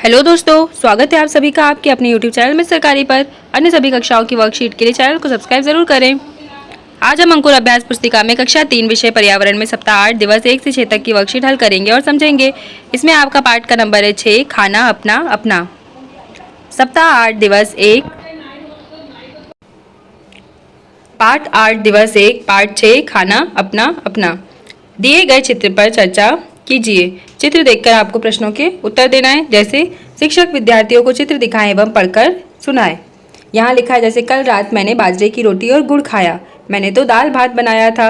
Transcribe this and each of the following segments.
Hello दोस्तों, स्वागत है आप सभी का आपके अपने यूट्यूब चैनल में सरकारी पर। अन्य सभी कक्षाओं की वर्कशीट के लिए चैनल को सब्सक्राइब जरूर करें। आज हम अंकुर अभ्यास पुस्तिका में कक्षा 3 विषय पर्यावरण में सप्ताह 8 दिवस 1 से 6 तक की वर्कशीट हल करेंगे और समझेंगे। इसमें आपका पाठ का नंबर है 6, खाना अपना अपना। सप्ताह 8 दिवस 1, पाठ 8 दिवस 1, पाठ 6, खाना अपना अपना। दिए गए चित्र पर चर्चा कीजिए। चित्र देखकर आपको प्रश्नों के उत्तर देना है। जैसे शिक्षक विद्यार्थियों को चित्र दिखाएं एवं पढ़कर सुनाएं। यहाँ लिखा है जैसे कल रात मैंने बाजरे की रोटी और गुड़ खाया। मैंने तो दाल भात बनाया था।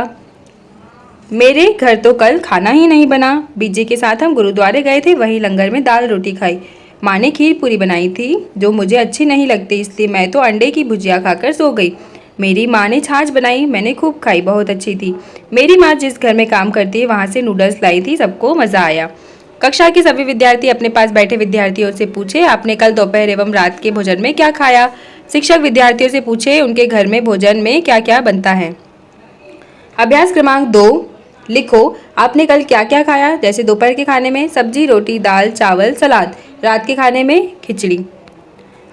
मेरे घर तो कल खाना ही नहीं बना। बीजे के साथ हम गुरुद्वारे गए थे, वहीं लंगर में दाल रोटी खाई। माँ ने खीर पूरी बनाई थी जो मुझे अच्छी नहीं लगती, इसलिए मैं तो अंडे की भुजिया खाकर सो गई। मेरी माँ ने छाछ बनाई, मैंने खूब खाई, बहुत अच्छी थी। मेरी माँ जिस घर में काम करती है वहाँ से नूडल्स लाई थी, सबको मज़ा आया। कक्षा के सभी विद्यार्थी अपने पास बैठे विद्यार्थियों से पूछे आपने कल दोपहर एवं रात के भोजन में क्या खाया। शिक्षक विद्यार्थियों से पूछे उनके घर में भोजन में क्या क्या बनता है। अभ्यास क्रमांक 2, लिखो आपने कल क्या क्या खाया। जैसे दोपहर के खाने में सब्जी रोटी दाल चावल सलाद, रात के खाने में खिचड़ी।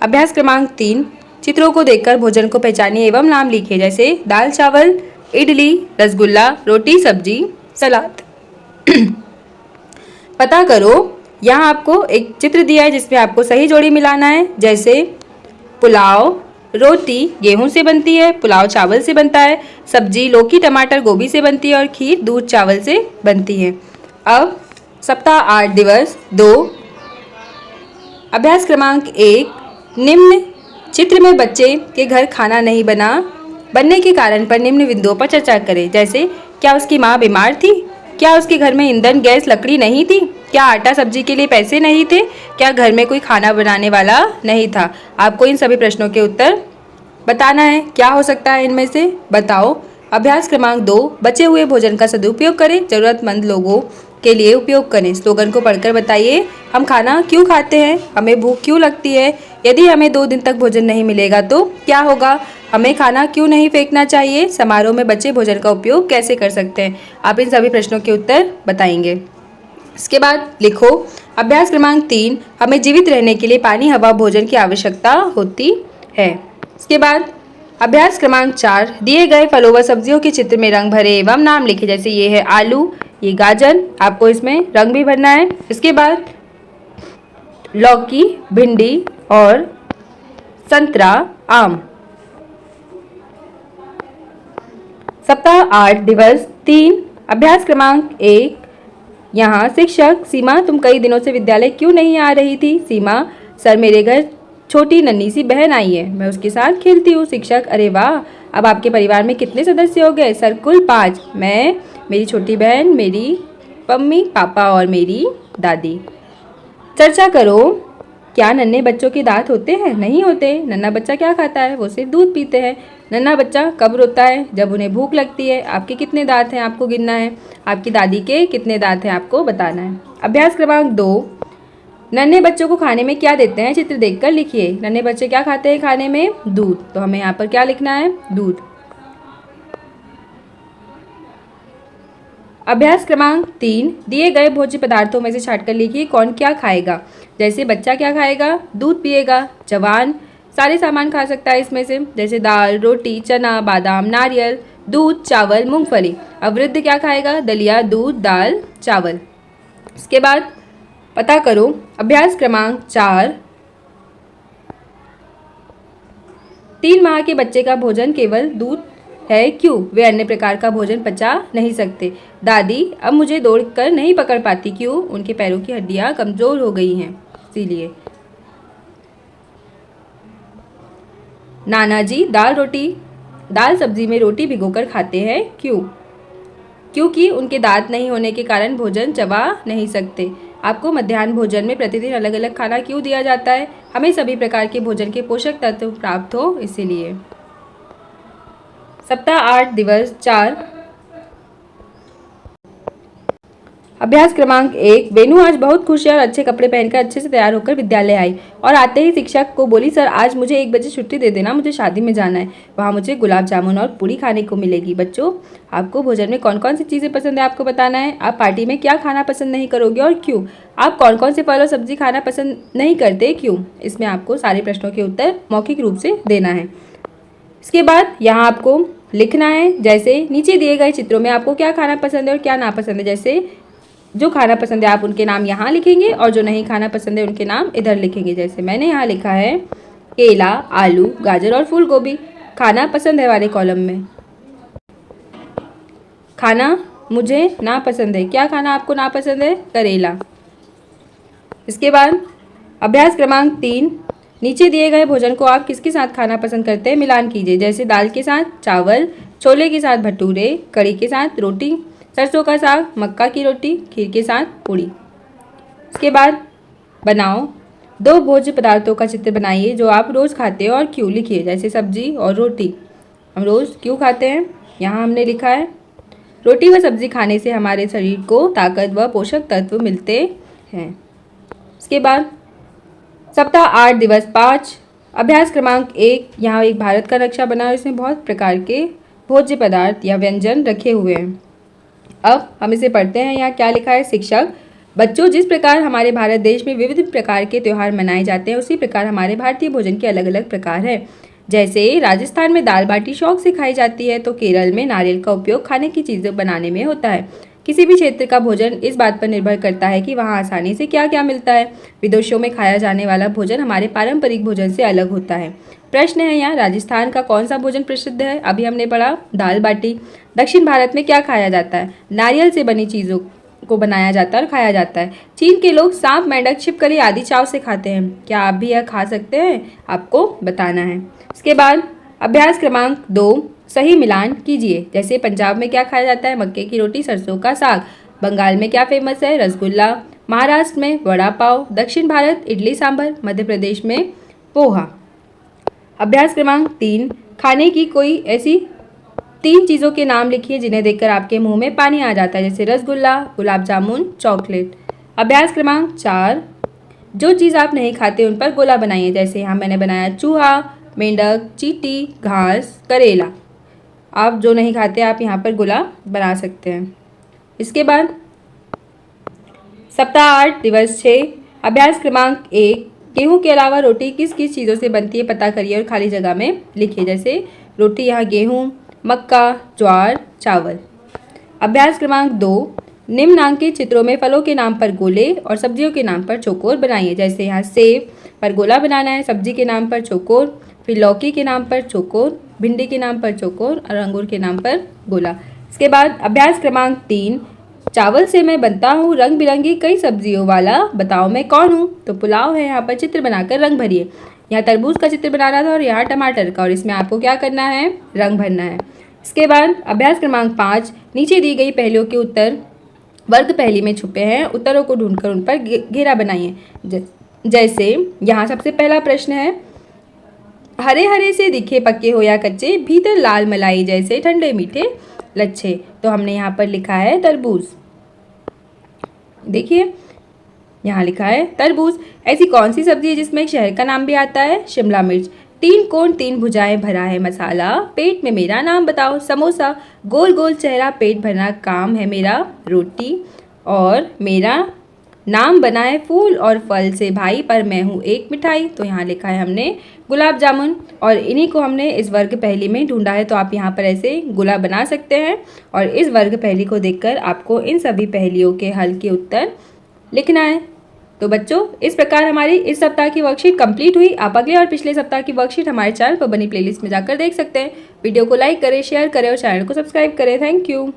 अभ्यास क्रमांक 3, चित्रों को देखकर भोजन को पहचानिए एवं नाम लिखिए। जैसे दाल चावल, इडली, रसगुल्ला, रोटी सब्जी, सलाद। पता करो, यहाँ आपको एक चित्र दिया है जिसमें आपको सही जोड़ी मिलाना है। जैसे पुलाव रोटी गेहूं से बनती है, पुलाव चावल से बनता है, सब्जी लौकी टमाटर गोभी से बनती है और खीर दूध चावल से बनती है। अब सप्ताह 8 दिवस 2, अभ्यास क्रमांक 1, निम्न चित्र में बच्चे के घर खाना नहीं बनने के कारण पर निम्न बिंदुओं पर चर्चा करें। जैसे क्या उसकी माँ बीमार थी, क्या उसके घर में ईंधन गैस लकड़ी नहीं थी, क्या आटा सब्जी के लिए पैसे नहीं थे, क्या घर में कोई खाना बनाने वाला नहीं था। आपको इन सभी प्रश्नों के उत्तर बताना है। क्या हो सकता है इनमें से, बताओ। अभ्यास क्रमांक 2, बचे हुए भोजन का सदुपयोग करें, जरूरतमंद लोगों के लिए उपयोग करें। स्लोगन को पढ़कर बताइए हम खाना क्यों खाते हैं, हमें भूख क्यों लगती है, यदि हमें 2 दिन तक भोजन नहीं मिलेगा तो क्या होगा, हमें खाना क्यों नहीं फेंकना चाहिए, समारोह में बचे भोजन का उपयोग कैसे कर सकते हैं। आप इन सभी प्रश्नों के उत्तर बताएंगे। इसके बाद लिखो अभ्यास क्रमांक 3, हमें जीवित रहने के लिए पानी हवा भोजन की आवश्यकता होती है। इसके बाद अभ्यास क्रमांक 4, दिए गए फलों व सब्जियों के चित्र में रंग भरे एवं नाम लिखे। जैसे ये है आलू, ये गाजर, आपको इसमें रंग भी भरना है। इसके बाद लौकी भिंडी और संतरा आम। सप्ताह 8 दिवस 3, अभ्यास क्रमांक 1, यहाँ शिक्षक सीमा तुम कई दिनों से विद्यालय क्यों नहीं आ रही थी। सीमा सर मेरे घर छोटी नन्ही सी बहन आई है, मैं उसके साथ खेलती हूँ। शिक्षक अरे वाह, अब आपके परिवार में कितने सदस्य हो गए। सर कुल 5, मैं, मेरी छोटी बहन, मेरी मम्मी पापा और मेरी दादी। चर्चा करो, क्या नन्हे बच्चों के दांत होते हैं, नहीं होते। नन्हा बच्चा क्या खाता है, वो सिर्फ दूध पीते हैं। नन्हा बच्चा कब रोता है, जब उन्हें भूख लगती है। आपके कितने दांत हैं आपको गिनना है, आपकी दादी के कितने दांत हैं आपको बताना है। अभ्यास क्रमांक 2, नन्हे बच्चों को खाने में क्या देते हैं, चित्र देखकर लिखिए। नन्हे बच्चे क्या खाते हैं खाने में, दूध, तो हमें यहाँ पर क्या लिखना है, दूध। अभ्यास क्रमांक 3, दिए गए भोज्य पदार्थों में से छांटकर लिखिए कौन क्या खाएगा। जैसे बच्चा क्या खाएगा, दूध पिएगा। जवान सारे सामान खा सकता है इसमें से, जैसे दाल रोटी चना बादाम नारियल दूध चावल मूंगफली। अब वृद्ध क्या खाएगा, दलिया दूध दाल चावल। इसके बाद पता करो, अभ्यास क्रमांक 4, 3 माह के बच्चे का भोजन केवल दूध है क्यों, वे अन्य प्रकार का भोजन पचा नहीं सकते। दादी अब मुझे दौड़कर नहीं पकड़ पाती क्यों, उनके पैरों की हड्डियां कमजोर हो गई हैं इसीलिए। नाना जी दाल सब्जी में रोटी भिगोकर खाते हैं क्यों, क्योंकि उनके दांत नहीं होने के कारण भोजन चबा नहीं सकते। आपको मध्याह्न भोजन में प्रतिदिन अलग अलग खाना क्यों दिया जाता है, हमें सभी प्रकार के भोजन के पोषक तत्व प्राप्त हो इसीलिए। सप्ताह 8 दिवस 4, अभ्यास क्रमांक 1। वेनू आज बहुत खुश है और अच्छे कपड़े पहनकर अच्छे से तैयार होकर विद्यालय आई और आते ही शिक्षक को बोली, सर आज मुझे 1 बजे छुट्टी दे देना, मुझे शादी में जाना है, वहाँ मुझे गुलाब जामुन और पूरी खाने को मिलेगी। बच्चों, आपको भोजन में कौन कौन सी चीज़ें पसंद है आपको बताना है। आप पार्टी में क्या खाना पसंद नहीं करोगे और क्यों। आप कौन कौन से फल और सब्जी खाना पसंद नहीं करते, क्यों। इसमें आपको सारे प्रश्नों के उत्तर मौखिक रूप से देना है। इसके बाद यहाँ आपको लिखना है, जैसे नीचे दिए गए चित्रों में आपको क्या खाना पसंद है और क्या नापसंद है। जैसे जो खाना पसंद है आप उनके नाम यहाँ लिखेंगे और जो नहीं खाना पसंद है उनके नाम इधर लिखेंगे। जैसे मैंने यहाँ लिखा है केला, आलू, गाजर और फूल गोभी। खाना पसंद है वाले कॉलम में। खाना मुझे नापसंद है, क्या खाना आपको नापसंद है, करेला। इसके बाद अभ्यास क्रमांक 3। नीचे दिए गए भोजन को आप किसके साथ खाना पसंद करते हैं, मिलान कीजिए। जैसे दाल के साथ चावल, छोले के साथ भटूरे, कढ़ी के साथ रोटी, सरसों का साग, मक्का की रोटी, खीर के साथ पूड़ी। इसके बाद बनाओ 2 भोज्य पदार्थों का चित्र बनाइए जो आप रोज़ खाते हो और क्यों, लिखिए। जैसे सब्जी और रोटी, हम रोज़ क्यों खाते हैं, यहाँ हमने लिखा है रोटी व सब्जी खाने से हमारे शरीर को ताकत व पोषक तत्व मिलते हैं। इसके बाद सप्ताह 8 दिवस 5। अभ्यास क्रमांक 1। यहाँ एक भारत का नक्शा बना है, इसमें बहुत प्रकार के भोज्य पदार्थ या व्यंजन रखे हुए हैं। अब हम इसे पढ़ते हैं। यहाँ क्या लिखा है, शिक्षक, बच्चों, जिस प्रकार हमारे भारत देश में विविध प्रकार के त्यौहार मनाए जाते हैं उसी प्रकार हमारे भारतीय भोजन के अलग अलग प्रकार हैं। जैसे राजस्थान में दाल बाटी शौक से खाई जाती है, तो केरल में नारियल का उपयोग खाने की चीज़ें बनाने में होता है। किसी भी क्षेत्र का भोजन इस बात पर निर्भर करता है कि वहाँ आसानी से क्या क्या मिलता है। विदेशों में खाया जाने वाला भोजन हमारे पारंपरिक भोजन से अलग होता है। प्रश्न है यहाँ, राजस्थान का कौन सा भोजन प्रसिद्ध है। अभी हमने पढ़ा दाल बाटी। दक्षिण भारत में क्या खाया जाता है, नारियल से बनी चीज़ों को बनाया जाता है और खाया जाता है। चीन के लोग सांप, मेंढक, छिपकली आदि चाव से खाते हैं। क्या आप भी यह खा सकते हैं, आपको बताना है। इसके बाद अभ्यास क्रमांक 2। सही मिलान कीजिए। जैसे पंजाब में क्या खाया जाता है, मक्के की रोटी, सरसों का साग। बंगाल में क्या फेमस है, रसगुल्ला। महाराष्ट्र में वड़ा पाव। दक्षिण भारत इडली सांभर। मध्य प्रदेश में पोहा। अभ्यास क्रमांक 3। खाने की कोई ऐसी 3 चीज़ों के नाम लिखिए जिन्हें देखकर आपके मुंह में पानी आ जाता है। जैसे रसगुल्ला, गुलाब जामुन, चॉकलेट। अभ्यास क्रमांक 4। जो चीज़ आप नहीं खाते उन पर गोला बनाइए। जैसे यहाँ मैंने बनाया चूहा, मेंढक, चींटी, घास, करेला। आप जो नहीं खाते आप यहाँ पर गोला बना सकते हैं। इसके बाद सप्ताह 8 दिवस 6। अभ्यास क्रमांक 1। गेहूं के अलावा रोटी किस किस चीज़ों से बनती है पता करिए और खाली जगह में लिखिए। जैसे रोटी यहाँ गेहूं, मक्का, ज्वार, चावल। अभ्यास क्रमांक 2। निम्नांकित चित्रों में फलों के नाम पर गोले और सब्जियों के नाम पर चौकोर बनाइए। जैसे यहाँ सेब पर गोला बनाना है, सब्जी के नाम पर चौकोर, फिर लौकी के नाम पर चौकोर, भिंडी के नाम पर चौकोर और अंगूर के नाम पर गोला। इसके बाद अभ्यास क्रमांक 3। चावल से मैं बनता हूँ रंग बिरंगी कई सब्जियों वाला, बताओ मैं कौन हूँ। तो पुलाव है, यहाँ पर चित्र बनाकर रंग भरिए। यहाँ तरबूज का चित्र बनाना था और यहाँ टमाटर का, और इसमें आपको क्या करना है, रंग भरना है। इसके बाद अभ्यास क्रमांक 5। नीचे दी गई पहेलियों के उत्तर वर्ग पहेली में छुपे हैं, उत्तरों को ढूंढकर उन पर घेरा बनाइए। जैसे यहाँ सबसे पहला प्रश्न है, हरे हरे से दिखे पक्के हो या कच्चे, भीतर लाल मलाई जैसे ठंडे मीठे लच्छे। तो हमने यहाँ पर लिखा है तरबूज। देखिए यहाँ लिखा है तरबूज। ऐसी कौन सी सब्जी है जिसमें एक शहर का नाम भी आता है, शिमला मिर्च। 3 कोण 3 भुजाएं भरा है मसाला, पेट में मेरा नाम बताओ, समोसा। गोल गोल चेहरा पेट भरना काम है मेरा, रोटी। और मेरा नाम बनाए फूल और फल से भाई, पर मैं हूँ एक मिठाई। तो यहाँ लिखा है हमने गुलाब जामुन, और इन्हीं को हमने इस वर्ग पहेली में ढूंढा है। तो आप यहाँ पर ऐसे गोला बना सकते हैं और इस वर्ग पहेली को देखकर आपको इन सभी पहेलियों के हल के उत्तर लिखना है। तो बच्चों, इस प्रकार हमारी इस सप्ताह की वर्कशीट कंप्लीट हुई। आप अगले और पिछले सप्ताह की वर्कशीट हमारे चैनल पर बनी प्लेलिस्ट में जाकर देख सकते हैं। वीडियो को लाइक करें, शेयर करें और चैनल को सब्सक्राइब करें। Thank you.